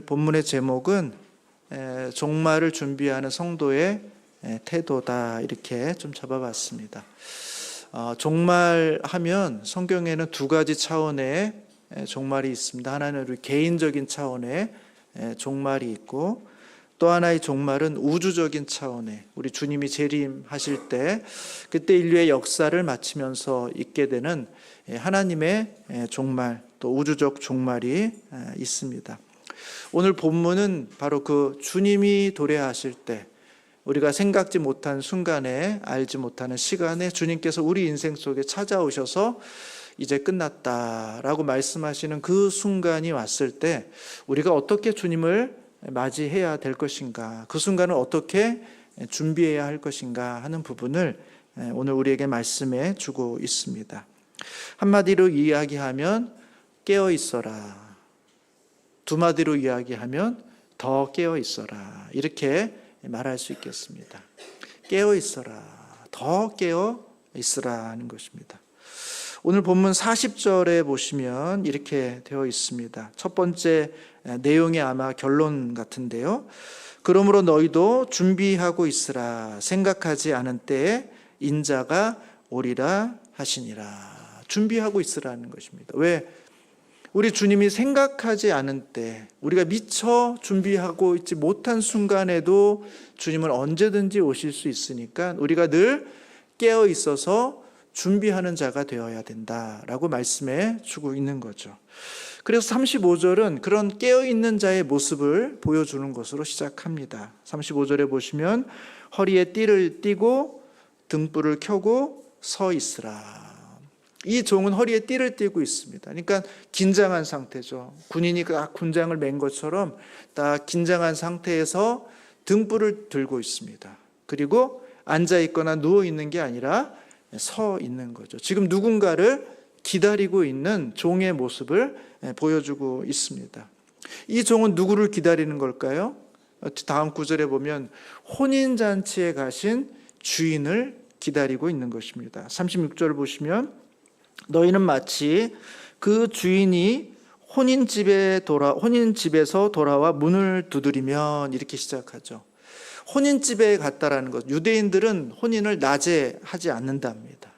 본문의 제목은 종말을 준비하는 성도의 태도다, 이렇게 좀 잡아봤습니다. 종말하면 성경에는 두 가지 차원의 종말이 있습니다. 하나는 우리 개인적인 차원의 종말이 있고, 또 하나의 종말은 우주적인 차원의, 우리 주님이 재림하실 때 그때 인류의 역사를 마치면서 있게 되는 하나님의 종말, 또 우주적 종말이 있습니다. 오늘 본문은 바로 그 주님이 도래하실 때, 우리가 생각지 못한 순간에, 알지 못하는 시간에 주님께서 우리 인생 속에 찾아오셔서 이제 끝났다라고 말씀하시는 그 순간이 왔을 때 우리가 어떻게 주님을 맞이해야 될 것인가, 그 순간을 어떻게 준비해야 할 것인가 하는 부분을 오늘 우리에게 말씀해 주고 있습니다. 한마디로 이야기하면 깨어 있어라, 두 마디로 이야기하면 더 깨어 있어라, 이렇게 말할 수 있겠습니다. 깨어 있어라, 더 깨어 있으라 하는 것입니다. 오늘 본문 40절에 보시면 이렇게 되어 있습니다. 첫 번째 내용이 아마 결론 같은데요. 그러므로 너희도 준비하고 있으라, 생각하지 않은 때에 인자가 오리라 하시니라. 준비하고 있으라는 것입니다. 왜? 우리 주님이 생각하지 않은 때, 우리가 미처 준비하고 있지 못한 순간에도 주님은 언제든지 오실 수 있으니까 우리가 늘 깨어 있어서 준비하는 자가 되어야 된다라고 말씀해 주고 있는 거죠. 그래서 35절은 그런 깨어있는 자의 모습을 보여주는 것으로 시작합니다. 35절에 보시면 허리에 띠를 띠고 등불을 켜고 서 있으라. 이 종은 허리에 띠를 띠고 있습니다. 그러니까 긴장한 상태죠. 군인이 딱 군장을 맨 것처럼 딱 긴장한 상태에서 등불을 들고 있습니다. 그리고 앉아 있거나 누워 있는 게 아니라 서 있는 거죠. 지금 누군가를 기다리고 있는 종의 모습을 보여주고 있습니다. 이 종은 누구를 기다리는 걸까요? 다음 구절에 보면 혼인잔치에 가신 주인을 기다리고 있는 것입니다. 36절을 보시면 너희는 마치 그 주인이 혼인집에서 돌아와 문을 두드리면, 이렇게 시작하죠. 혼인집에 갔다라는 것, 유대인들은 혼인을 낮에 하지 않는답니다.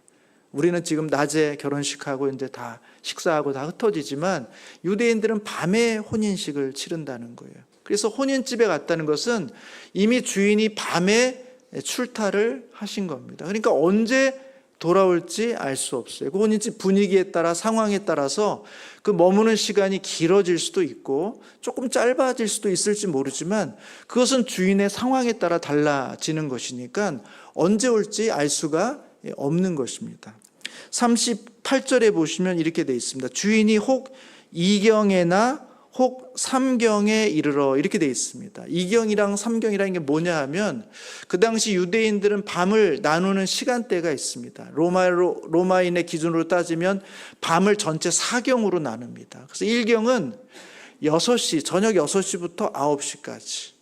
우리는 지금 낮에 결혼식하고 이제 다 식사하고 다 흩어지지만 유대인들은 밤에 혼인식을 치른다는 거예요. 그래서 혼인집에 갔다는 것은 이미 주인이 밤에 출타를 하신 겁니다. 그러니까 언제 돌아올지 알 수 없어요. 그 혼인집 분위기에 따라, 상황에 따라서 그 머무는 시간이 길어질 수도 있고 조금 짧아질 수도 있을지 모르지만 그것은 주인의 상황에 따라 달라지는 것이니까 언제 올지 알 수가 없는 것입니다. 38절에 보시면 이렇게 되어 있습니다. 주인이 혹 이경에나 혹 삼경에 이르러, 이렇게 되어 있습니다. 이경이랑 삼경이라는 게 뭐냐 하면 그 당시 유대인들은 밤을 나누는 시간대가 있습니다. 로마인의 기준으로 따지면 밤을 전체 4경으로 나눕니다. 그래서 1경은 6시, 저녁 6시부터 9시까지,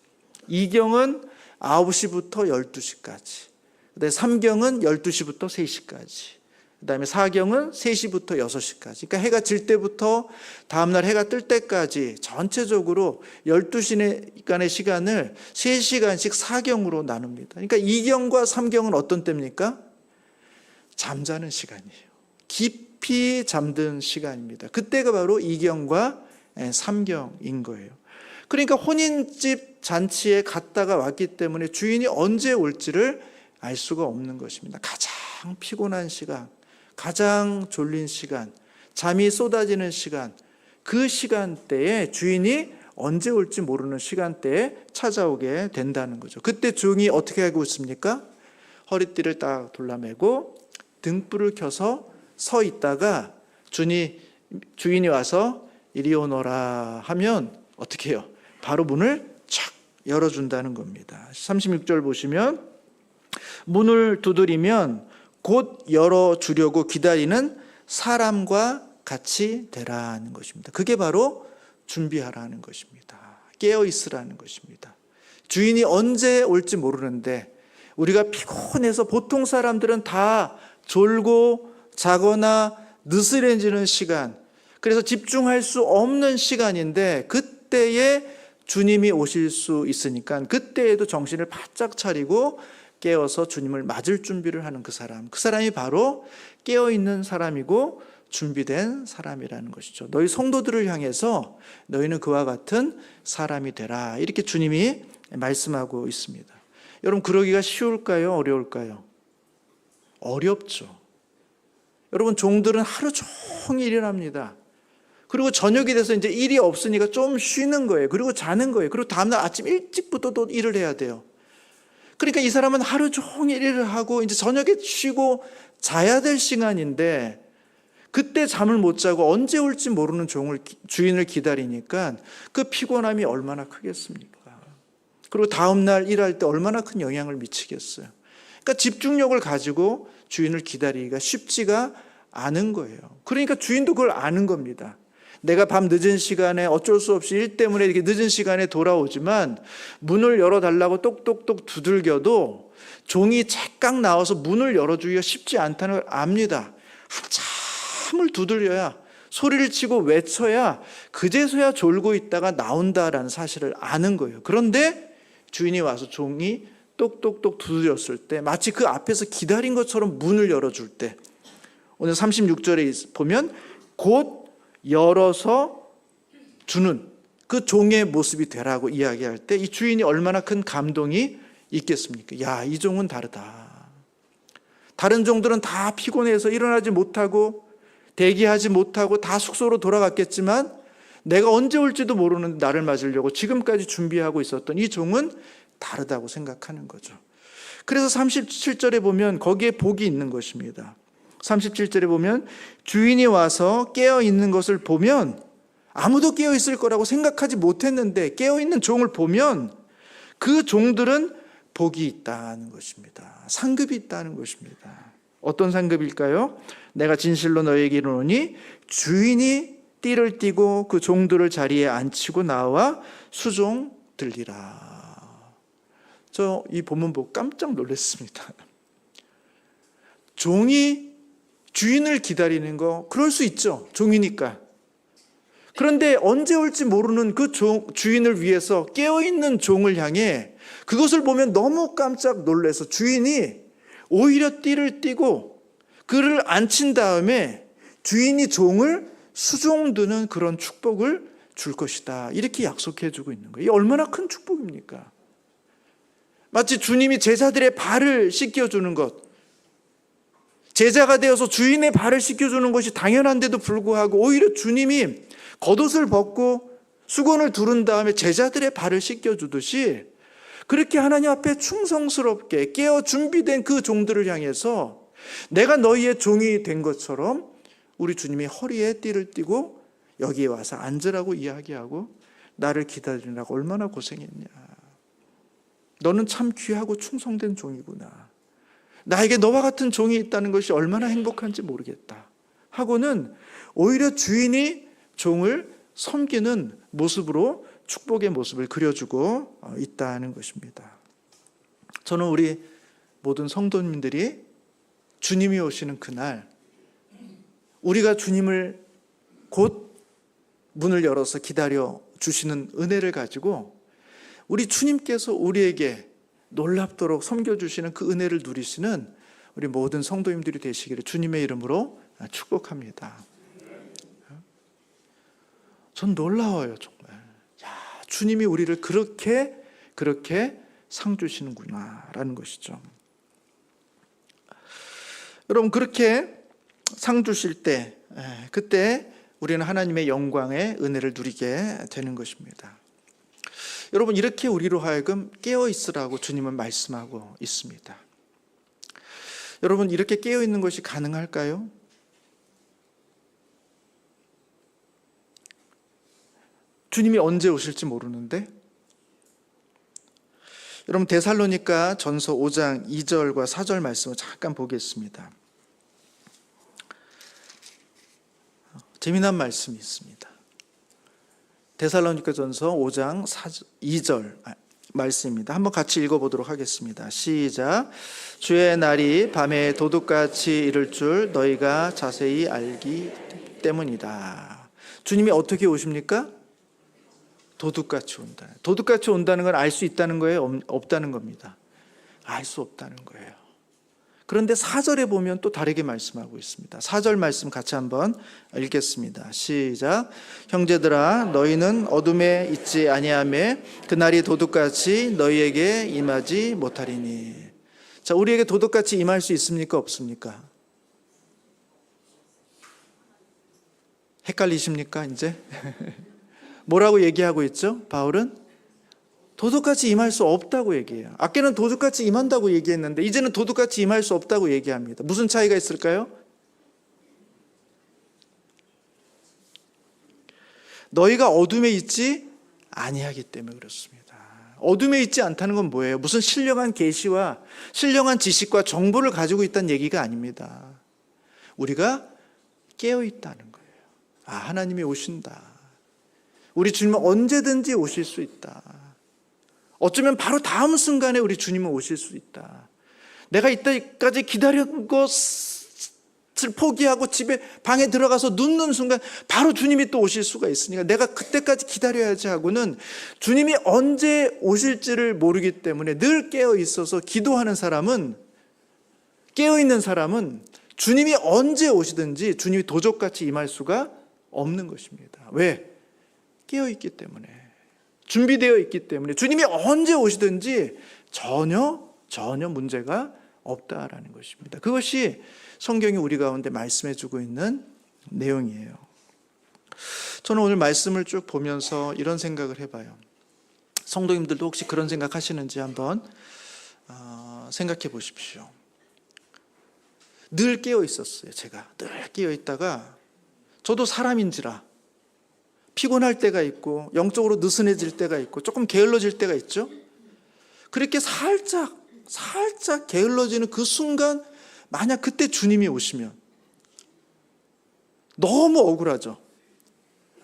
2경은 9시부터 12시까지, 그다음에 3경은 12시부터 3시까지, 그 다음에 4경은 3시부터 6시까지. 그러니까 해가 질 때부터 다음날 해가 뜰 때까지 전체적으로 12시간의 시간을 3시간씩 4경으로 나눕니다. 그러니까 2경과 3경은 어떤 때입니까? 잠자는 시간이에요. 깊이 잠든 시간입니다. 그때가 바로 2경과 3경인 거예요. 그러니까 혼인집 잔치에 갔다가 왔기 때문에 주인이 언제 올지를 알 수가 없는 것입니다. 가장 피곤한 시간, 가장 졸린 시간, 잠이 쏟아지는 시간, 그 시간대에 주인이 언제 올지 모르는 시간대에 찾아오게 된다는 거죠. 그때 종이 어떻게 하고 있습니까? 허리띠를 딱 둘러매고 등불을 켜서 서 있다가 주인이 와서 이리 오너라 하면 어떻게 해요? 바로 문을 촥 열어준다는 겁니다. 36절 보시면 문을 두드리면 곧 열어주려고 기다리는 사람과 같이 되라는 것입니다. 그게 바로 준비하라는 것입니다. 깨어있으라는 것입니다. 주인이 언제 올지 모르는데 우리가 피곤해서, 보통 사람들은 다 졸고 자거나 느슨해지는 시간, 그래서 집중할 수 없는 시간인데 그때에 주님이 오실 수 있으니까 그때에도 정신을 바짝 차리고 깨어서 주님을 맞을 준비를 하는 그 사람이 바로 깨어있는 사람이고 준비된 사람이라는 것이죠. 너희 성도들을 향해서 너희는 그와 같은 사람이 되라, 이렇게 주님이 말씀하고 있습니다. 여러분, 그러기가 쉬울까요? 어려울까요? 어렵죠. 여러분, 종들은 하루 종일 일합니다. 그리고 저녁이 돼서 이제 일이 없으니까 좀 쉬는 거예요. 그리고 자는 거예요. 그리고 다음날 아침 일찍부터 또 일을 해야 돼요. 그러니까 이 사람은 하루 종일 일을 하고 이제 저녁에 쉬고 자야 될 시간인데 그때 잠을 못 자고 언제 올지 모르는 주인을 기다리니까 그 피곤함이 얼마나 크겠습니까? 그리고 다음날 일할 때 얼마나 큰 영향을 미치겠어요. 그러니까 집중력을 가지고 주인을 기다리기가 쉽지가 않은 거예요. 그러니까 주인도 그걸 아는 겁니다. 내가 밤 늦은 시간에 어쩔 수 없이 일 때문에 이렇게 늦은 시간에 돌아오지만 문을 열어달라고 똑똑똑 두들겨도 종이 째깍 나와서 문을 열어주기가 쉽지 않다는 걸 압니다. 한참을 두들려야, 소리를 치고 외쳐야 그제서야 졸고 있다가 나온다라는 사실을 아는 거예요. 그런데 주인이 와서 종이 똑똑똑 두드렸을 때 마치 그 앞에서 기다린 것처럼 문을 열어줄 때, 오늘 36절에 보면 곧 열어서 주는 그 종의 모습이 되라고 이야기할 때 이 주인이 얼마나 큰 감동이 있겠습니까? 야, 이 종은 다르다. 다른 종들은 다 피곤해서 일어나지 못하고 대기하지 못하고 다 숙소로 돌아갔겠지만 내가 언제 올지도 모르는 나를 맞으려고 지금까지 준비하고 있었던 이 종은 다르다고 생각하는 거죠. 그래서 37절에 보면 거기에 복이 있는 것입니다. 37절에 보면 주인이 와서 깨어있는 것을 보면, 아무도 깨어있을 거라고 생각하지 못했는데 깨어있는 종을 보면 그 종들은 복이 있다는 것입니다. 상급이 있다는 것입니다. 어떤 상급일까요? 내가 진실로 너희에게 이르노니 주인이 띠를 띠고 그 종들을 자리에 앉히고 나와 수종 들리라. 저 이 본문 보고 깜짝 놀랐습니다. 종이 주인을 기다리는 거, 그럴 수 있죠. 종이니까. 그런데 언제 올지 모르는 그 주인을 위해서 깨어있는 종을 향해 그것을 보면 너무 깜짝 놀라서 주인이 오히려 띠를 띠고 그를 앉힌 다음에 주인이 종을 수종드는 그런 축복을 줄 것이다, 이렇게 약속해 주고 있는 거예요. 이게 얼마나 큰 축복입니까? 마치 주님이 제자들의 발을 씻겨주는 것, 제자가 되어서 주인의 발을 씻겨주는 것이 당연한데도 불구하고 오히려 주님이 겉옷을 벗고 수건을 두른 다음에 제자들의 발을 씻겨주듯이 그렇게 하나님 앞에 충성스럽게 깨어 준비된 그 종들을 향해서 내가 너희의 종이 된 것처럼 우리 주님이 허리에 띠를 띠고 여기에 와서 앉으라고 이야기하고 나를 기다리느라고 얼마나 고생했냐. 너는 참 귀하고 충성된 종이구나. 나에게 너와 같은 종이 있다는 것이 얼마나 행복한지 모르겠다 하고는 오히려 주인이 종을 섬기는 모습으로 축복의 모습을 그려주고 있다는 것입니다. 저는 우리 모든 성도님들이 주님이 오시는 그날, 우리가 주님을 곧 문을 열어서 기다려 주시는 은혜를 가지고 우리 주님께서 우리에게 놀랍도록 섬겨주시는 그 은혜를 누리시는 우리 모든 성도님들이 되시기를 주님의 이름으로 축복합니다. 전 놀라워요, 정말. 야, 주님이 우리를 그렇게 상 주시는구나라는 것이죠. 여러분, 그렇게 상 주실 때 그때 우리는 하나님의 영광의 은혜를 누리게 되는 것입니다. 여러분, 이렇게 우리로 하여금 깨어 있으라고 주님은 말씀하고 있습니다. 여러분, 이렇게 깨어 있는 것이 가능할까요? 주님이 언제 오실지 모르는데, 여러분 데살로니가 전서 5장 2절과 4절 말씀을 잠깐 보겠습니다. 재미난 말씀이 있습니다. 데살로니가 전서 5장 2절 말씀입니다. 한번 같이 읽어보도록 하겠습니다. 시작. 주의 날이 밤에 도둑같이 이를 줄 너희가 자세히 알기 때문이다. 주님이 어떻게 오십니까? 도둑같이 온다. 도둑같이 온다는 건 알 수 있다는 거예요? 없다는 겁니다. 알 수 없다는 거예요. 그런데 4절에 보면 또 다르게 말씀하고 있습니다. 4절 말씀 같이 한번 읽겠습니다. 시작. 형제들아 너희는 어둠에 있지 아니하매 그날이 도둑같이 너희에게 임하지 못하리니. 자, 우리에게 도둑같이 임할 수 있습니까? 없습니까? 헷갈리십니까 이제? 뭐라고 얘기하고 있죠? 바울은 도둑같이 임할 수 없다고 얘기해요. 아까는 도둑같이 임한다고 얘기했는데 이제는 도둑같이 임할 수 없다고 얘기합니다. 무슨 차이가 있을까요? 너희가 어둠에 있지 아니하기 때문에 그렇습니다. 어둠에 있지 않다는 건 뭐예요? 무슨 신령한 계시와 신령한 지식과 정보를 가지고 있다는 얘기가 아닙니다. 우리가 깨어 있다는 거예요. 아, 하나님이 오신다. 우리 주님은 언제든지 오실 수 있다. 어쩌면 바로 다음 순간에 우리 주님은 오실 수 있다. 내가 이때까지 기다린 것을 포기하고 집에 방에 들어가서 눕는 순간 바로 주님이 또 오실 수가 있으니까 내가 그때까지 기다려야지 하고는 주님이 언제 오실지를 모르기 때문에 늘 깨어 있어서 기도하는 사람은, 깨어 있는 사람은 주님이 언제 오시든지 주님이 도적같이 임할 수가 없는 것입니다. 왜? 깨어 있기 때문에, 준비되어 있기 때문에 주님이 언제 오시든지 전혀 문제가 없다라는 것입니다. 그것이 성경이 우리 가운데 말씀해주고 있는 내용이에요. 저는 오늘 말씀을 쭉 보면서 이런 생각을 해봐요. 성도님들도 혹시 그런 생각하시는지 한번 생각해 보십시오. 늘 깨어 있었어요. 제가 늘 깨어 있다가 저도 사람인지라 피곤할 때가 있고 영적으로 느슨해질 때가 있고 조금 게을러질 때가 있죠. 그렇게 살짝 게을러지는 그 순간, 만약 그때 주님이 오시면 너무 억울하죠.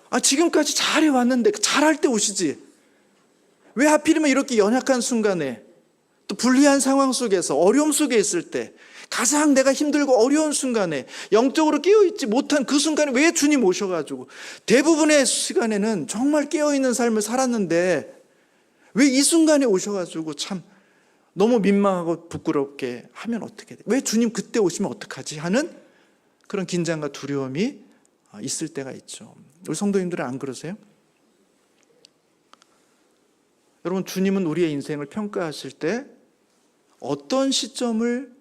아, 지금까지 잘해왔는데 잘할 때 오시지 왜 하필이면 이렇게 연약한 순간에, 또 불리한 상황 속에서 어려움 속에 있을 때, 가장 내가 힘들고 어려운 순간에, 영적으로 깨어있지 못한 그 순간에 왜 주님 오셔가지고, 대부분의 시간에는 정말 깨어있는 삶을 살았는데 왜 이 순간에 오셔가지고 참 너무 민망하고 부끄럽게 하면 어떻게 돼? 왜 주님 그때 오시면 어떡하지? 하는 그런 긴장과 두려움이 있을 때가 있죠. 우리 성도님들은 안 그러세요? 여러분, 주님은 우리의 인생을 평가하실 때 어떤 시점을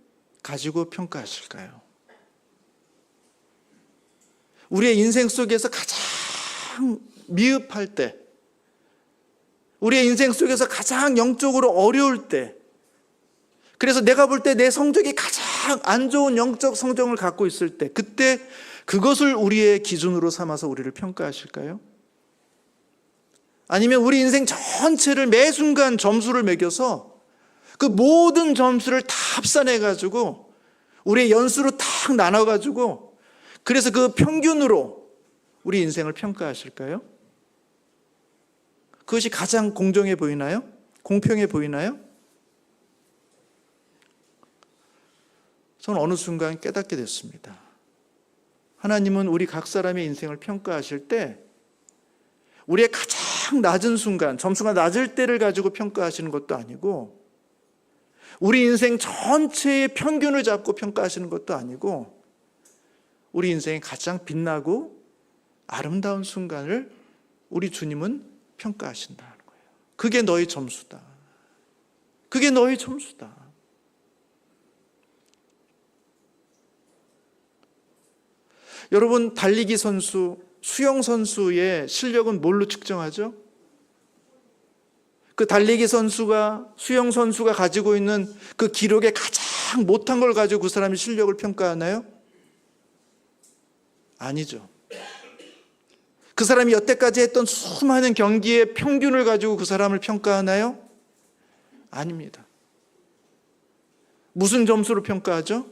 가지고 평가하실까요? 우리의 인생 속에서 가장 미흡할 때, 우리의 인생 속에서 가장 영적으로 어려울 때, 그래서 내가 볼 때 내 성적이 가장 안 좋은 영적 성적을 갖고 있을 때, 그때 그것을 우리의 기준으로 삼아서 우리를 평가하실까요? 아니면 우리 인생 전체를 매 순간 점수를 매겨서 그 모든 점수를 다 합산해가지고 우리의 연수로 딱 나눠가지고 그래서 그 평균으로 우리 인생을 평가하실까요? 그것이 가장 공정해 보이나요? 공평해 보이나요? 저는 어느 순간 깨닫게 됐습니다. 하나님은 우리 각 사람의 인생을 평가하실 때 우리의 가장 낮은 순간, 점수가 낮을 때를 가지고 평가하시는 것도 아니고, 우리 인생 전체의 평균을 잡고 평가하시는 것도 아니고, 우리 인생의 가장 빛나고 아름다운 순간을 우리 주님은 평가하신다는 거예요. 그게 너의 점수다. 그게 너의 점수다. 여러분, 달리기 선수, 수영 선수의 실력은 뭘로 측정하죠? 그 달리기 선수가, 수영 선수가 가지고 있는 그 기록에 가장 못한 걸 가지고 그 사람의 실력을 평가하나요? 아니죠. 그 사람이 여태까지 했던 수많은 경기의 평균을 가지고 그 사람을 평가하나요? 아닙니다. 무슨 점수로 평가하죠?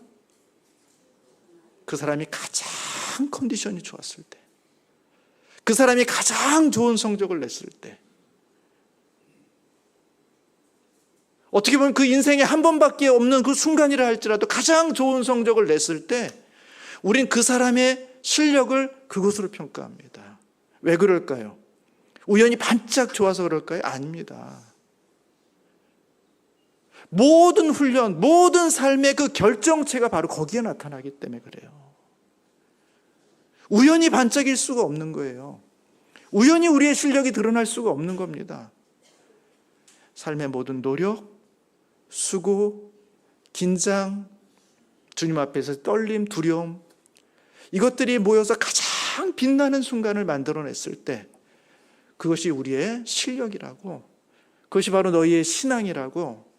그 사람이 가장 컨디션이 좋았을 때, 그 사람이 가장 좋은 성적을 냈을 때, 어떻게 보면 그 인생에 한 번밖에 없는 그 순간이라 할지라도 가장 좋은 성적을 냈을 때 우린 그 사람의 실력을 그것으로 평가합니다. 왜 그럴까요? 우연히 반짝 좋아서 그럴까요? 아닙니다. 모든 훈련, 모든 삶의 그 결정체가 바로 거기에 나타나기 때문에 그래요. 우연히 반짝일 수가 없는 거예요. 우연히 우리의 실력이 드러날 수가 없는 겁니다. 삶의 모든 노력, 수고, 긴장, 주님 앞에서 떨림, 두려움, 이것들이 모여서 가장 빛나는 순간을 만들어냈을 때 그것이 우리의 실력이라고, 그것이 바로 너희의 신앙이라고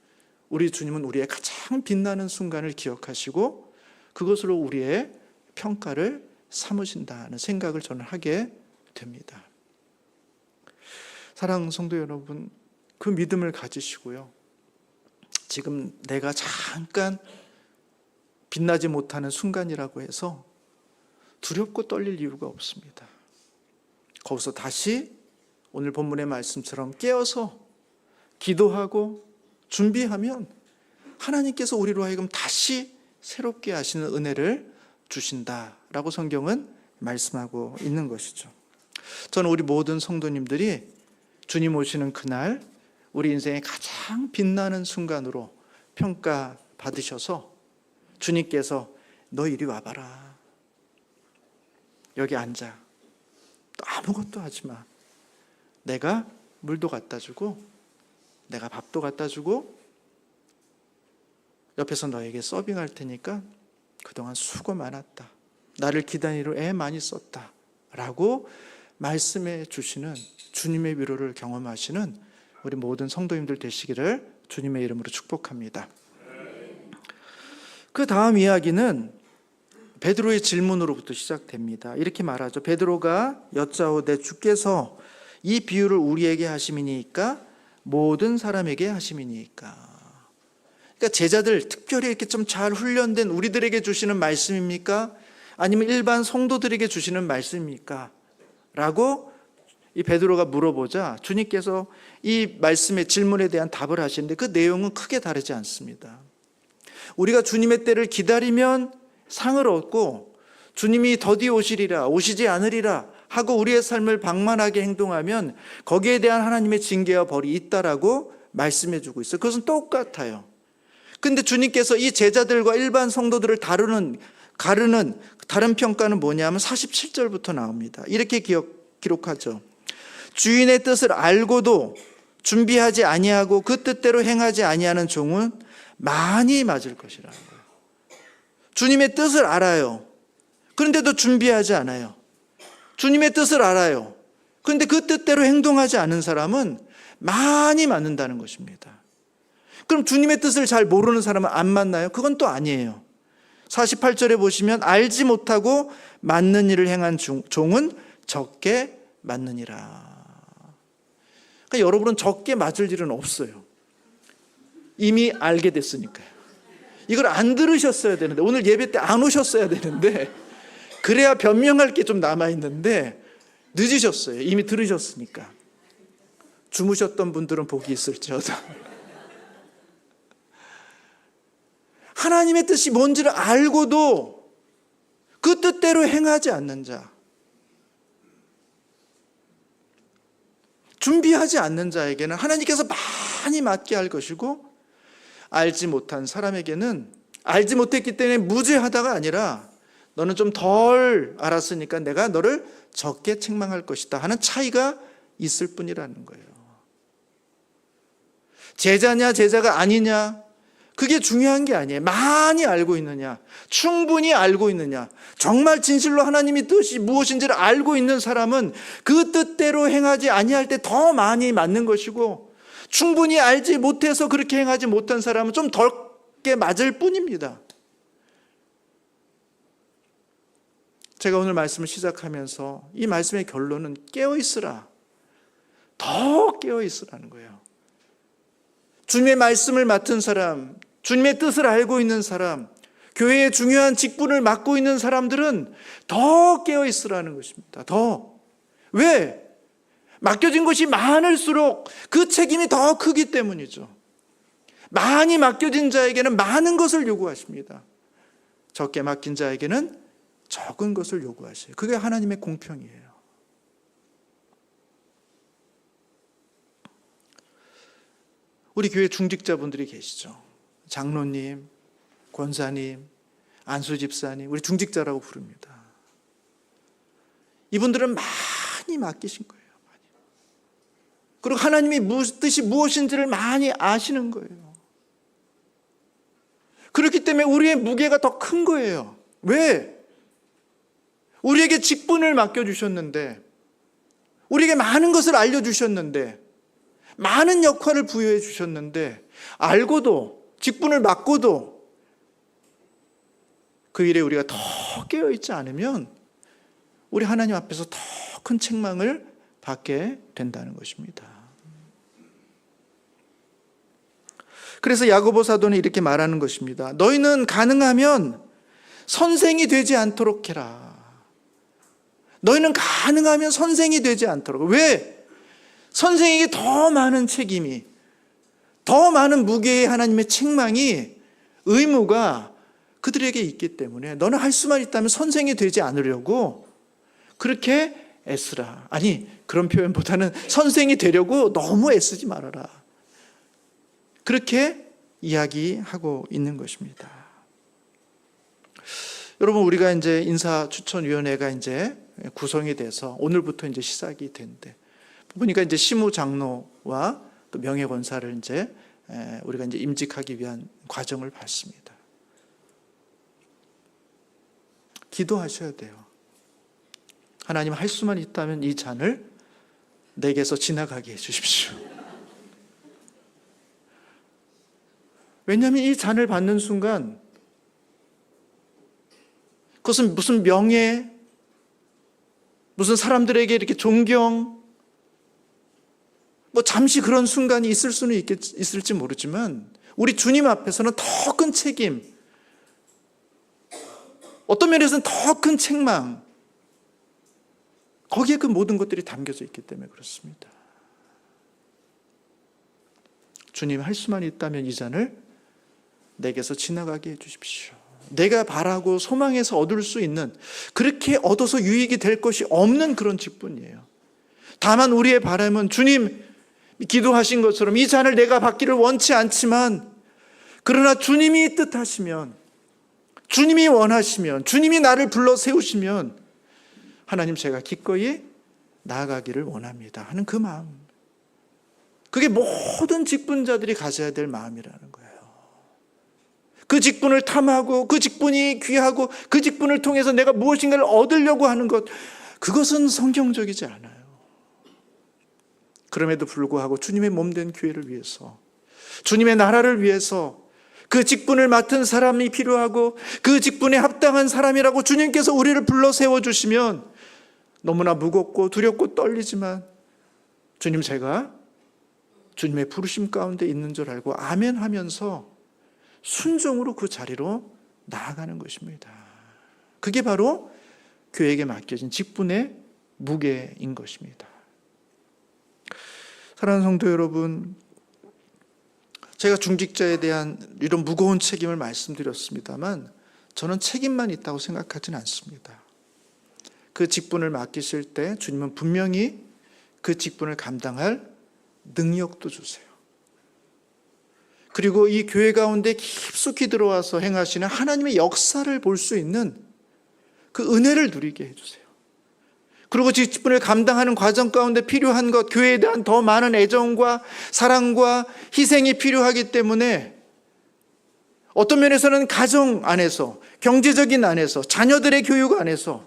우리 주님은 우리의 가장 빛나는 순간을 기억하시고 그것으로 우리의 평가를 삼으신다는 생각을 저는 하게 됩니다. 사랑하는 성도 여러분, 그 믿음을 가지시고요. 지금 내가 잠깐 빛나지 못하는 순간이라고 해서 두렵고 떨릴 이유가 없습니다. 거기서 다시 오늘 본문의 말씀처럼 깨어서 기도하고 준비하면 하나님께서 우리로 하여금 다시 새롭게 하시는 은혜를 주신다라고 성경은 말씀하고 있는 것이죠. 저는 우리 모든 성도님들이 주님 오시는 그날 우리 인생의 가장 빛나는 순간으로 평가받으셔서 주님께서 너 이리 와봐라. 여기 앉아. 또 아무것도 하지 마. 내가 물도 갖다 주고 내가 밥도 갖다 주고 옆에서 너에게 서빙할 테니까 그동안 수고 많았다. 나를 기다리러 애 많이 썼다. 라고 말씀해 주시는 주님의 위로를 경험하시는 우리 모든 성도님들 되시기를 주님의 이름으로 축복합니다. 그 다음 이야기는 베드로의 질문으로부터 시작됩니다. 이렇게 말하죠. 베드로가 여짜오되 주께서 이 비유를 우리에게 하심이니까 모든 사람에게 하심이니까. 그러니까 제자들 특별히 이렇게 좀 잘 훈련된 우리들에게 주시는 말씀입니까? 아니면 일반 성도들에게 주시는 말씀입니까? 라고 이 베드로가 물어보자 주님께서 이 말씀의 질문에 대한 답을 하시는데 그 내용은 크게 다르지 않습니다. 우리가 주님의 때를 기다리면 상을 얻고 주님이 더디 오시리라 오시지 않으리라 하고 우리의 삶을 방만하게 행동하면 거기에 대한 하나님의 징계와 벌이 있다라고 말씀해 주고 있어요. 그것은 똑같아요. 근데 주님께서 이 제자들과 일반 성도들을 가르는 다른 평가는 뭐냐면 47절부터 나옵니다. 이렇게 기록하죠. 주인의 뜻을 알고도 준비하지 아니하고 그 뜻대로 행하지 아니하는 종은 많이 맞을 것이라는 거예요. 주님의 뜻을 알아요. 그런데도 준비하지 않아요. 주님의 뜻을 알아요. 그런데 그 뜻대로 행동하지 않은 사람은 많이 맞는다는 것입니다. 그럼 주님의 뜻을 잘 모르는 사람은 안 맞나요? 그건 또 아니에요. 48절에 보시면 알지 못하고 맞는 일을 행한 종은 적게 맞느니라. 그러니까 여러분은 적게 맞을 일은 없어요. 이미 알게 됐으니까요. 이걸 안 들으셨어야 되는데 오늘 예배 때 안 오셨어야 되는데 그래야 변명할 게 좀 남아있는데 늦으셨어요. 이미 들으셨으니까. 주무셨던 분들은 복이 있을지어다. 하나님의 뜻이 뭔지를 알고도 그 뜻대로 행하지 않는 자, 준비하지 않는 자에게는 하나님께서 많이 맞게 할 것이고 알지 못한 사람에게는 알지 못했기 때문에 무죄하다가 아니라 너는 좀 덜 알았으니까 내가 너를 적게 책망할 것이다 하는 차이가 있을 뿐이라는 거예요. 제자냐 제자가 아니냐 그게 중요한 게 아니에요. 많이 알고 있느냐, 충분히 알고 있느냐, 정말 진실로 하나님의 뜻이 무엇인지를 알고 있는 사람은 그 뜻대로 행하지 아니할 때 더 많이 맞는 것이고 충분히 알지 못해서 그렇게 행하지 못한 사람은 좀 덜게 맞을 뿐입니다. 제가 오늘 말씀을 시작하면서 이 말씀의 결론은 깨어있으라, 더 깨어있으라는 거예요. 주님의 말씀을 맡은 사람, 주님의 뜻을 알고 있는 사람, 교회의 중요한 직분을 맡고 있는 사람들은 더 깨어있으라는 것입니다. 더. 왜? 맡겨진 것이 많을수록 그 책임이 더 크기 때문이죠. 많이 맡겨진 자에게는 많은 것을 요구하십니다. 적게 맡긴 자에게는 적은 것을 요구하셔요. 그게 하나님의 공평이에요. 우리 교회 중직자분들이 계시죠. 장로님, 권사님, 안수집사님, 우리 중직자라고 부릅니다. 이분들은 많이 맡기신 거예요. 많이. 그리고 하나님이 뜻이 무엇인지를 많이 아시는 거예요. 그렇기 때문에 우리의 무게가 더 큰 거예요. 왜? 우리에게 직분을 맡겨주셨는데, 우리에게 많은 것을 알려주셨는데, 많은 역할을 부여해 주셨는데, 알고도, 직분을 맡고도 그 일에 우리가 더 깨어있지 않으면 우리 하나님 앞에서 더 큰 책망을 받게 된다는 것입니다. 그래서 야고보 사도는 이렇게 말하는 것입니다. 너희는 가능하면 선생이 되지 않도록 해라. 너희는 가능하면 선생이 되지 않도록. 왜? 선생에게 더 많은 책임이, 더 많은 무게의 하나님의 책망이, 의무가 그들에게 있기 때문에 너는 할 수만 있다면 선생이 되지 않으려고 그렇게 애쓰라. 아니, 그런 표현보다는 선생이 되려고 너무 애쓰지 말아라. 그렇게 이야기하고 있는 것입니다. 여러분, 우리가 이제 인사추천위원회가 이제 구성이 돼서 오늘부터 이제 시작이 된대. 보니까 이제 시무장로와 또 명예권사를 이제 우리가 이제 임직하기 위한 과정을 밟습니다. 기도하셔야 돼요. 하나님, 할 수만 있다면 이 잔을 내게서 지나가게 해주십시오. 왜냐하면 이 잔을 받는 순간 그것은 무슨 명예, 무슨 사람들에게 이렇게 존경, 뭐 잠시 그런 순간이 있을 수는 있을지 모르지만 우리 주님 앞에서는 더 큰 책임, 어떤 면에서는 더 큰 책망, 거기에 그 모든 것들이 담겨져 있기 때문에 그렇습니다. 주님, 할 수만 있다면 이 잔을 내게서 지나가게 해주십시오. 내가 바라고 소망해서 얻을 수 있는, 그렇게 얻어서 유익이 될 것이 없는 그런 직분이에요. 다만 우리의 바람은 주님, 기도하신 것처럼 이 잔을 내가 받기를 원치 않지만, 그러나 주님이 뜻하시면, 주님이 원하시면, 주님이 나를 불러 세우시면 하나님, 제가 기꺼이 나아가기를 원합니다 하는 그 마음, 그게 모든 직분자들이 가져야 될 마음이라는 거예요. 그 직분을 탐하고 그 직분이 귀하고 그 직분을 통해서 내가 무엇인가를 얻으려고 하는 것, 그것은 성경적이지 않아요. 그럼에도 불구하고 주님의 몸된 교회를 위해서, 주님의 나라를 위해서 그 직분을 맡은 사람이 필요하고 그 직분에 합당한 사람이라고 주님께서 우리를 불러 세워주시면 너무나 무겁고 두렵고 떨리지만, 주님, 제가 주님의 부르심 가운데 있는 줄 알고 아멘 하면서 순종으로 그 자리로 나아가는 것입니다. 그게 바로 교회에게 맡겨진 직분의 무게인 것입니다. 사랑하는 성도 여러분, 제가 중직자에 대한 이런 무거운 책임을 말씀드렸습니다만 저는 책임만 있다고 생각하지는 않습니다. 그 직분을 맡기실 때 주님은 분명히 그 직분을 감당할 능력도 주세요. 그리고 이 교회 가운데 깊숙이 들어와서 행하시는 하나님의 역사를 볼 수 있는 그 은혜를 누리게 해주세요. 그리고 직분을 감당하는 과정 가운데 필요한 것, 교회에 대한 더 많은 애정과 사랑과 희생이 필요하기 때문에 어떤 면에서는 가정 안에서, 경제적인 안에서, 자녀들의 교육 안에서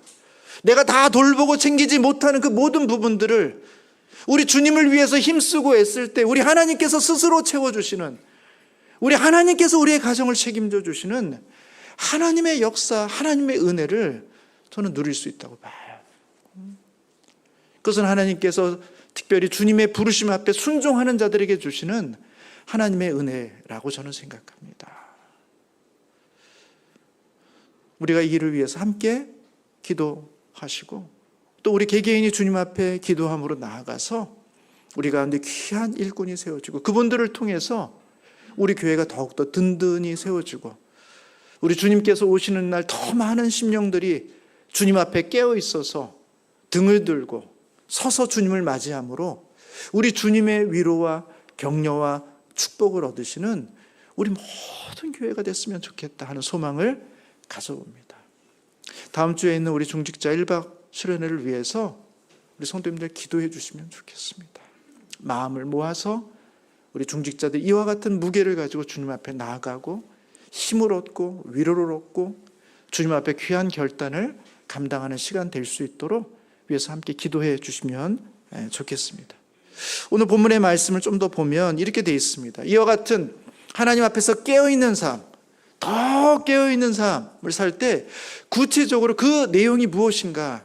내가 다 돌보고 챙기지 못하는 그 모든 부분들을 우리 주님을 위해서 힘쓰고 애쓸 때 우리 하나님께서 스스로 채워주시는, 우리 하나님께서 우리의 가정을 책임져 주시는 하나님의 역사, 하나님의 은혜를 저는 누릴 수 있다고 봐요. 그것은 하나님께서 특별히 주님의 부르심 앞에 순종하는 자들에게 주시는 하나님의 은혜라고 저는 생각합니다. 우리가 이 일을 위해서 함께 기도하시고 또 우리 개개인이 주님 앞에 기도함으로 나아가서 우리 가운데 귀한 일꾼이 세워지고 그분들을 통해서 우리 교회가 더욱더 든든히 세워지고 우리 주님께서 오시는 날 더 많은 심령들이 주님 앞에 깨어 있어서 등을 들고 서서 주님을 맞이함으로 우리 주님의 위로와 격려와 축복을 얻으시는 우리 모든 교회가 됐으면 좋겠다 하는 소망을 가져옵니다. 다음 주에 있는 우리 중직자 1박 수련회를 위해서 우리 성도님들 기도해 주시면 좋겠습니다. 마음을 모아서 우리 중직자들 이와 같은 무게를 가지고 주님 앞에 나아가고 힘을 얻고 위로를 얻고 주님 앞에 귀한 결단을 감당하는 시간 될 수 있도록 위해서 함께 기도해 주시면 좋겠습니다. 오늘 본문의 말씀을 좀 더 보면 이렇게 되어 있습니다. 이와 같은 하나님 앞에서 깨어있는 삶, 더 깨어있는 삶을 살 때 구체적으로 그 내용이 무엇인가?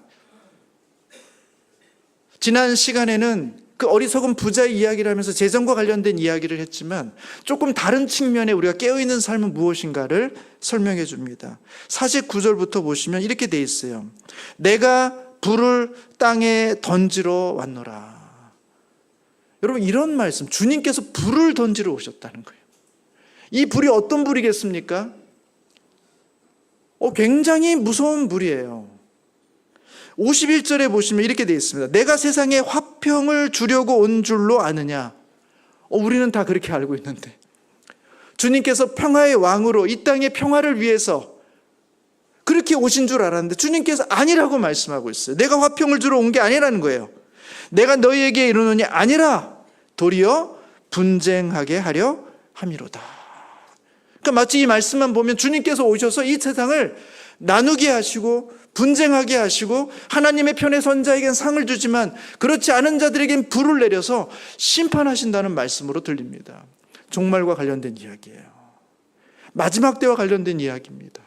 지난 시간에는 그 어리석은 부자의 이야기를 하면서 재정과 관련된 이야기를 했지만 조금 다른 측면에 우리가 깨어있는 삶은 무엇인가를 설명해 줍니다. 49절부터 보시면 이렇게 돼 있어요. 내가 불을 땅에 던지러 왔노라. 여러분, 이런 말씀, 주님께서 불을 던지러 오셨다는 거예요. 이 불이 어떤 불이겠습니까? 굉장히 무서운 불이에요. 51절에 보시면 이렇게 되어 있습니다. 내가 세상에 화평을 주려고 온 줄로 아느냐? 우리는 다 그렇게 알고 있는데 주님께서 평화의 왕으로 이 땅의 평화를 위해서 그렇게 오신 줄 알았는데 주님께서 아니라고 말씀하고 있어요. 내가 화평을 주러 온 게 아니라는 거예요. 내가 너희에게 이르노니 아니라 도리어 분쟁하게 하려 함이로다. 그러니까 마치 이 말씀만 보면 주님께서 오셔서 이 세상을 나누게 하시고 분쟁하게 하시고 하나님의 편에 선 자에겐 상을 주지만 그렇지 않은 자들에겐 불을 내려서 심판하신다는 말씀으로 들립니다. 종말과 관련된 이야기예요. 마지막 때와 관련된 이야기입니다.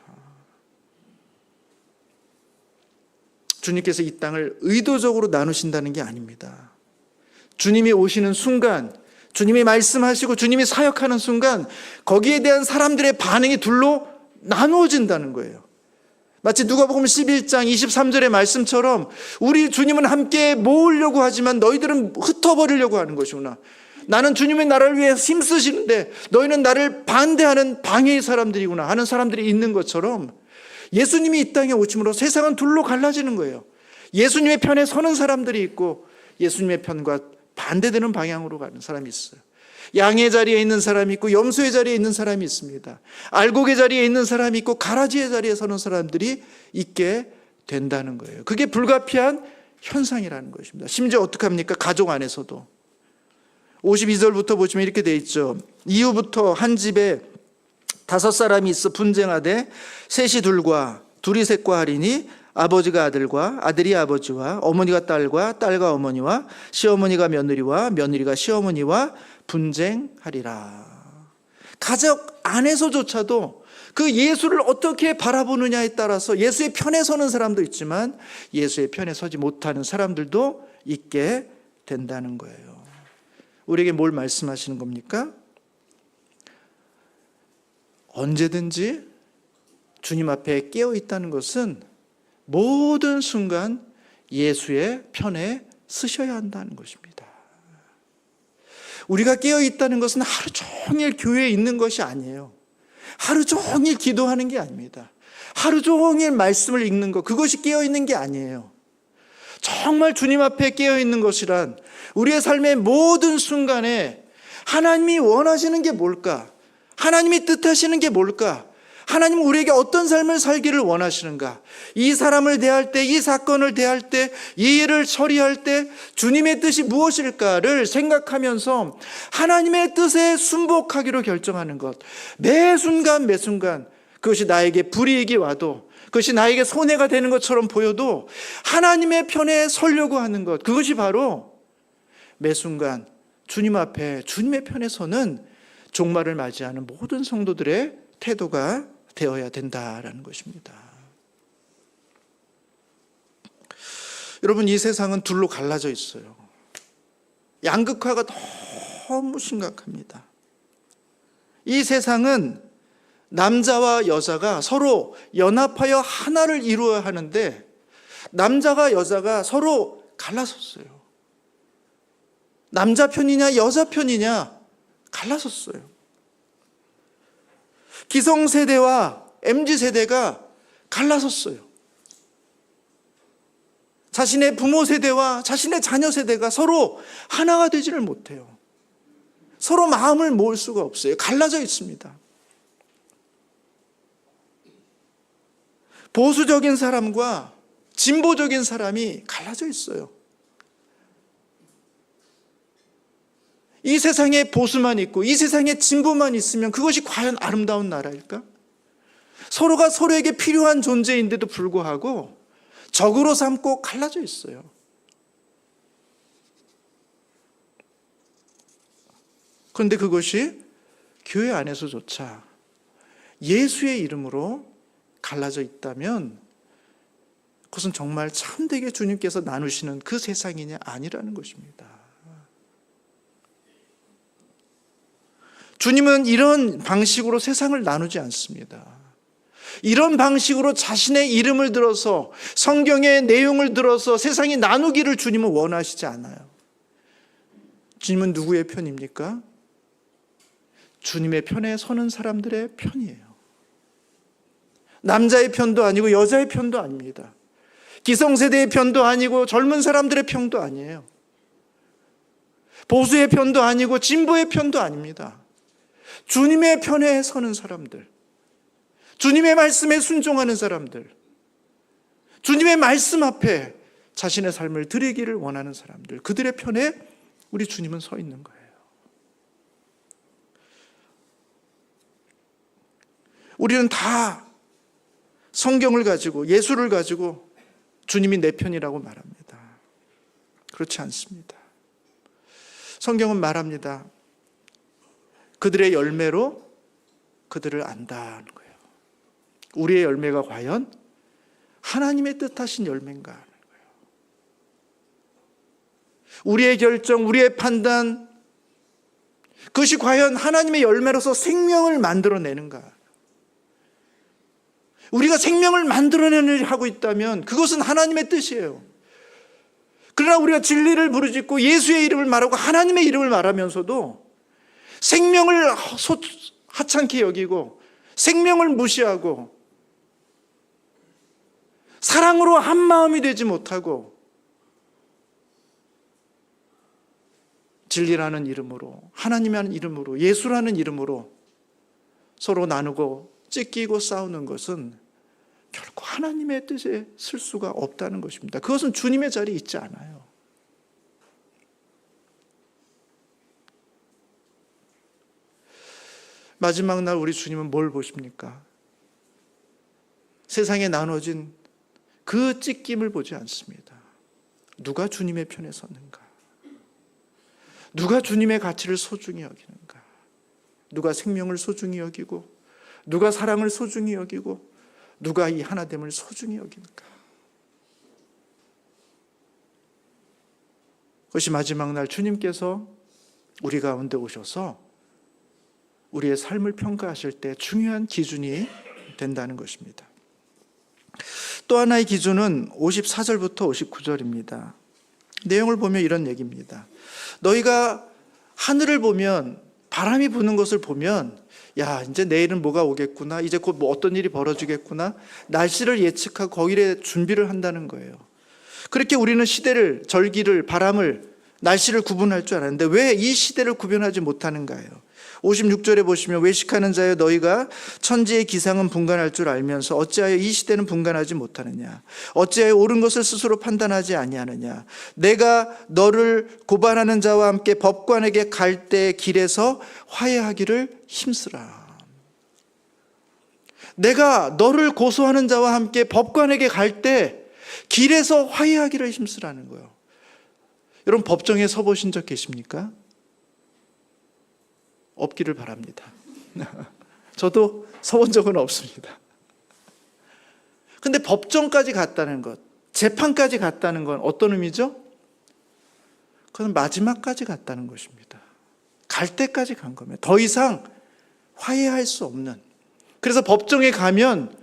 주님께서 이 땅을 의도적으로 나누신다는 게 아닙니다. 주님이 오시는 순간, 주님이 말씀하시고 주님이 사역하는 순간 거기에 대한 사람들의 반응이 둘로 나누어진다는 거예요. 마치 누가복음 11장 23절의 말씀처럼 우리 주님은 함께 모으려고 하지만 너희들은 흩어버리려고 하는 것이구나. 나는 주님의 나라를 위해 힘쓰시는데 너희는 나를 반대하는 방해의 사람들이구나 하는 사람들이 있는 것처럼 예수님이 이 땅에 오심으로 세상은 둘로 갈라지는 거예요. 예수님의 편에 서는 사람들이 있고 예수님의 편과 반대되는 방향으로 가는 사람이 있어요. 양의 자리에 있는 사람이 있고 염소의 자리에 있는 사람이 있습니다. 알곡의 자리에 있는 사람이 있고 가라지의 자리에 서는 사람들이 있게 된다는 거예요. 그게 불가피한 현상이라는 것입니다. 심지어 어떻게 합니까? 가족 안에서도 52절부터 보시면 이렇게 돼 있죠. 이후부터 한 집에 5사람이 있어 분쟁하되 셋이 둘과 둘이 셋과 하리니 아버지가 아들과 아들이 아버지와 어머니가 딸과 딸과 어머니와 시어머니가 며느리와 며느리가 시어머니와 분쟁하리라. 가족 안에서조차도 그 예수를 어떻게 바라보느냐에 따라서 예수의 편에 서는 사람도 있지만 예수의 편에 서지 못하는 사람들도 있게 된다는 거예요. 우리에게 뭘 말씀하시는 겁니까? 언제든지 주님 앞에 깨어 있다는 것은 모든 순간 예수의 편에 서셔야 한다는 것입니다. 우리가 깨어 있다는 것은 하루 종일 교회에 있는 것이 아니에요. 하루 종일 기도하는 게 아닙니다. 하루 종일 말씀을 읽는 것, 그것이 깨어 있는 게 아니에요. 정말 주님 앞에 깨어 있는 것이란 우리의 삶의 모든 순간에 하나님이 원하시는 게 뭘까? 하나님이 뜻하시는 게 뭘까? 하나님은 우리에게 어떤 삶을 살기를 원하시는가? 이 사람을 대할 때, 이 사건을 대할 때, 이 일을 처리할 때 주님의 뜻이 무엇일까를 생각하면서 하나님의 뜻에 순복하기로 결정하는 것. 매 순간 매 순간 그것이 나에게 불이익이 와도, 그것이 나에게 손해가 되는 것처럼 보여도 하나님의 편에 서려고 하는 것. 그것이 바로 매 순간 주님 앞에 주님의 편에 서는 종말을 맞이하는 모든 성도들의 태도가 되어야 된다라는 것입니다. 여러분, 이 세상은 둘로 갈라져 있어요. 양극화가 너무 심각합니다. 이 세상은 남자와 여자가 서로 연합하여 하나를 이루어야 하는데 남자가 여자가 서로 갈라섰어요. 남자 편이냐 여자 편이냐 갈라섰어요. 기성세대와 MZ세대가 갈라섰어요. 자신의 부모 세대와 자신의 자녀 세대가 서로 하나가 되지를 못해요. 서로 마음을 모을 수가 없어요. 갈라져 있습니다. 보수적인 사람과 진보적인 사람이 갈라져 있어요. 이 세상에 보수만 있고 이 세상에 진보만 있으면 그것이 과연 아름다운 나라일까? 서로가 서로에게 필요한 존재인데도 불구하고 적으로 삼고 갈라져 있어요. 그런데 그것이 교회 안에서조차 예수의 이름으로 갈라져 있다면 그것은 정말 참되게 주님께서 나누시는 그 세상이냐 아니라는 것입니다. 주님은 이런 방식으로 세상을 나누지 않습니다. 이런 방식으로 자신의 이름을 들어서 성경의 내용을 들어서 세상이 나누기를 주님은 원하시지 않아요. 주님은 누구의 편입니까? 주님의 편에 서는 사람들의 편이에요. 남자의 편도 아니고 여자의 편도 아닙니다. 기성세대의 편도 아니고 젊은 사람들의 편도 아니에요. 보수의 편도 아니고 진보의 편도 아닙니다. 주님의 편에 서는 사람들, 주님의 말씀에 순종하는 사람들, 주님의 말씀 앞에 자신의 삶을 드리기를 원하는 사람들, 그들의 편에 우리 주님은 서 있는 거예요. 우리는 다 성경을 가지고 예수를 가지고 주님이 내 편이라고 말합니다. 그렇지 않습니다. 성경은 말합니다. 그들의 열매로 그들을 안다는 거예요. 우리의 열매가 과연 하나님의 뜻하신 열매인가 하는 거예요. 우리의 결정, 우리의 판단, 그것이 과연 하나님의 열매로서 생명을 만들어내는가. 우리가 생명을 만들어내는 일을 하고 있다면 그것은 하나님의 뜻이에요. 그러나 우리가 진리를 부르짖고 예수의 이름을 말하고 하나님의 이름을 말하면서도 생명을 하찮게 여기고 생명을 무시하고 사랑으로 한 마음이 되지 못하고 진리라는 이름으로, 하나님이라는 이름으로, 예수라는 이름으로 서로 나누고 찢기고 싸우는 것은 결코 하나님의 뜻에 쓸 수가 없다는 것입니다. 그것은 주님의 자리에 있지 않아요. 마지막 날 우리 주님은 뭘 보십니까? 세상에 나눠진 그 찢김을 보지 않습니다. 누가 주님의 편에 섰는가? 누가 주님의 가치를 소중히 여기는가? 누가 생명을 소중히 여기고 누가 사랑을 소중히 여기고 누가 이 하나됨을 소중히 여기는가? 그것이 마지막 날 주님께서 우리 가운데 오셔서 우리의 삶을 평가하실 때 중요한 기준이 된다는 것입니다. 또 하나의 기준은 54절부터 59절입니다. 내용을 보면 이런 얘기입니다. 너희가 하늘을 보면, 바람이 부는 것을 보면, 야, 이제 내일은 뭐가 오겠구나, 이제 곧 뭐 어떤 일이 벌어지겠구나, 날씨를 예측하고 거기에 준비를 한다는 거예요. 그렇게 우리는 시대를, 절기를, 바람을, 날씨를 구분할 줄 알았는데 왜 이 시대를 구별하지 못하는가요? 56절에 보시면 외식하는 자여 너희가 천지의 기상은 분간할 줄 알면서 어찌하여 이 시대는 분간하지 못하느냐? 어찌하여 옳은 것을 스스로 판단하지 아니하느냐? 내가 너를 고발하는 자와 함께 법관에게 갈 때 길에서 화해하기를 힘쓰라. 내가 너를 고소하는 자와 함께 법관에게 갈 때 길에서 화해하기를 힘쓰라는 거예요. 여러분, 법정에 서보신 적 계십니까? 없기를 바랍니다. 저도 서본 적은 없습니다. 근데 법정까지 갔다는 것, 재판까지 갔다는 건 어떤 의미죠? 그건 마지막까지 갔다는 것입니다. 갈 때까지 간 겁니다. 더 이상 화해할 수 없는. 그래서 법정에 가면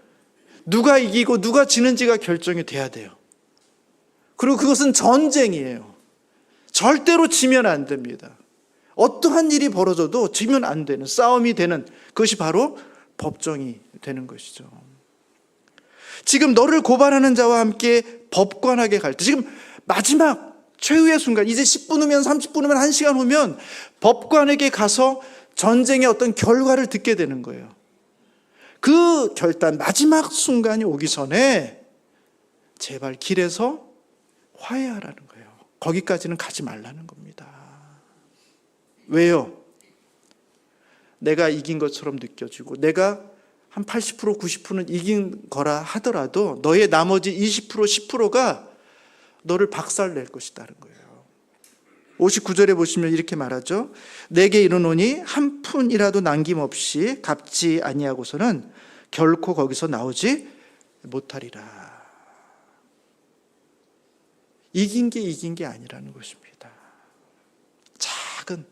누가 이기고 누가 지는지가 결정이 돼야 돼요. 그리고 그것은 전쟁이에요. 절대로 지면 안 됩니다. 어떠한 일이 벌어져도 지면 안 되는, 싸움이 되는, 그것이 바로 법정이 되는 것이죠. 지금 너를 고발하는 자와 함께 법관에게 갈 때, 지금 마지막 최후의 순간, 이제 10분 후면 30분 후면 1시간 후면 법관에게 가서 전쟁의 어떤 결과를 듣게 되는 거예요. 그 결단, 마지막 순간이 오기 전에 제발 길에서 화해하라는 거예요. 거기까지는 가지 말라는 겁니다. 왜요? 내가 이긴 것처럼 느껴지고 내가 한 80%, 90%는 이긴 거라 하더라도 너의 나머지 20%, 10%가 너를 박살낼 것이다는 거예요. 59절에 보시면 이렇게 말하죠. 내게 이르노니 한 푼이라도 남김없이 갚지 아니하고서는 결코 거기서 나오지 못하리라. 이긴 게 아니라는 것입니다. 작은,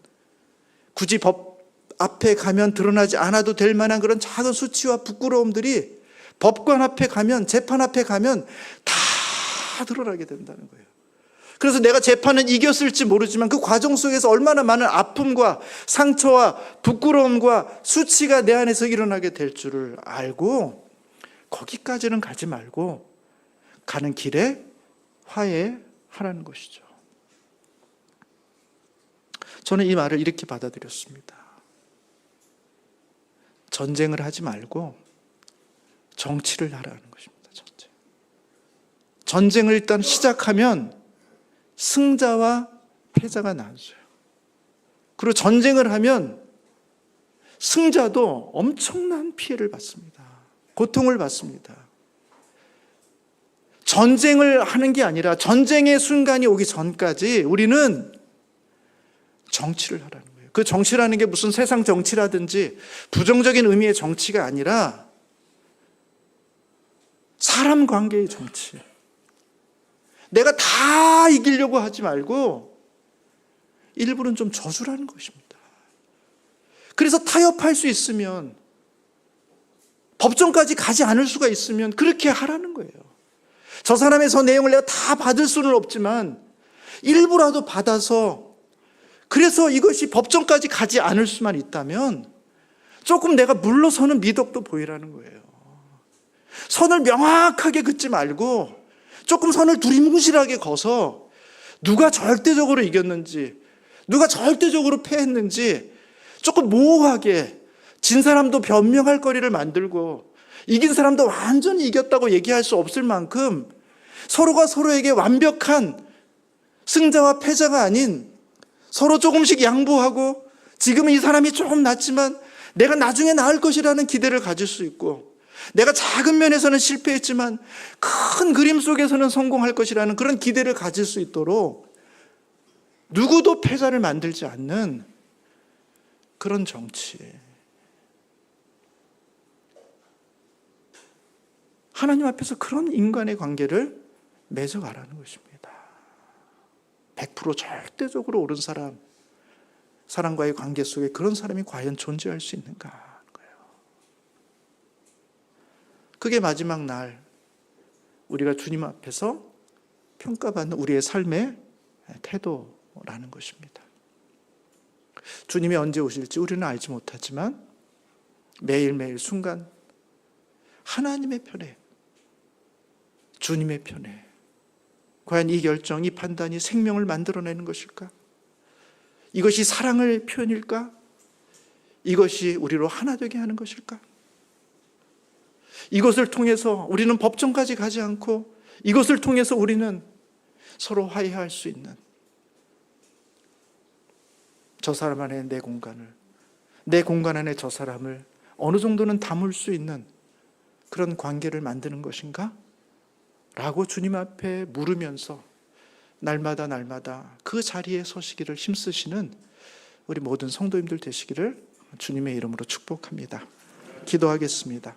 굳이 법 앞에 가면 드러나지 않아도 될 만한 그런 작은 수치와 부끄러움들이 법관 앞에 가면, 재판 앞에 가면 다 드러나게 된다는 거예요. 그래서 내가 재판은 이겼을지 모르지만 그 과정 속에서 얼마나 많은 아픔과 상처와 부끄러움과 수치가 내 안에서 일어나게 될 줄을 알고 거기까지는 가지 말고 가는 길에 화해하라는 것이죠. 저는 이 말을 이렇게 받아들였습니다. 전쟁을 하지 말고 정치를 하라는 것입니다. 전쟁을 일단 시작하면 승자와 패자가 나눠져요. 그리고 전쟁을 하면 승자도 엄청난 피해를 받습니다. 고통을 받습니다. 전쟁을 하는 게 아니라 전쟁의 순간이 오기 전까지 우리는 정치를 하라는 거예요. 그 정치라는 게 무슨 세상 정치라든지 부정적인 의미의 정치가 아니라 사람 관계의 정치. 내가 다 이기려고 하지 말고 일부는 좀 져주라는 것입니다. 그래서 타협할 수 있으면, 법정까지 가지 않을 수가 있으면 그렇게 하라는 거예요. 저 사람의 저 내용을 내가 다 받을 수는 없지만 일부라도 받아서, 그래서 이것이 법정까지 가지 않을 수만 있다면 조금 내가 물러서는 미덕도 보이라는 거예요. 선을 명확하게 긋지 말고 조금 선을 두리뭉실하게 거서 누가 절대적으로 이겼는지, 누가 절대적으로 패했는지 조금 모호하게, 진 사람도 변명할 거리를 만들고 이긴 사람도 완전히 이겼다고 얘기할 수 없을 만큼 서로가 서로에게 완벽한 승자와 패자가 아닌 서로 조금씩 양보하고, 지금은 이 사람이 조금 낫지만 내가 나중에 나을 것이라는 기대를 가질 수 있고, 내가 작은 면에서는 실패했지만 큰 그림 속에서는 성공할 것이라는 그런 기대를 가질 수 있도록 누구도 패자를 만들지 않는 그런 정치. 하나님 앞에서 그런 인간의 관계를 맺어가라는 것입니다. 100% 절대적으로 옳은 사람, 사람과의 관계 속에 그런 사람이 과연 존재할 수 있는가 하는 거예요. 그게 마지막 날 우리가 주님 앞에서 평가받는 우리의 삶의 태도라는 것입니다. 주님이 언제 오실지 우리는 알지 못하지만 매일매일 순간 하나님의 편에, 주님의 편에, 과연 이 결정, 이 판단이 생명을 만들어내는 것일까? 이것이 사랑의 표현일까? 이것이 우리로 하나 되게 하는 것일까? 이것을 통해서 우리는 법정까지 가지 않고 이것을 통해서 우리는 서로 화해할 수 있는, 저 사람 안에 내 공간을, 내 공간 안에 저 사람을 어느 정도는 담을 수 있는 그런 관계를 만드는 것인가? 라고 주님 앞에 물으면서 날마다 그 자리에 서시기를 힘쓰시는 우리 모든 성도님들 되시기를 주님의 이름으로 축복합니다. 기도하겠습니다.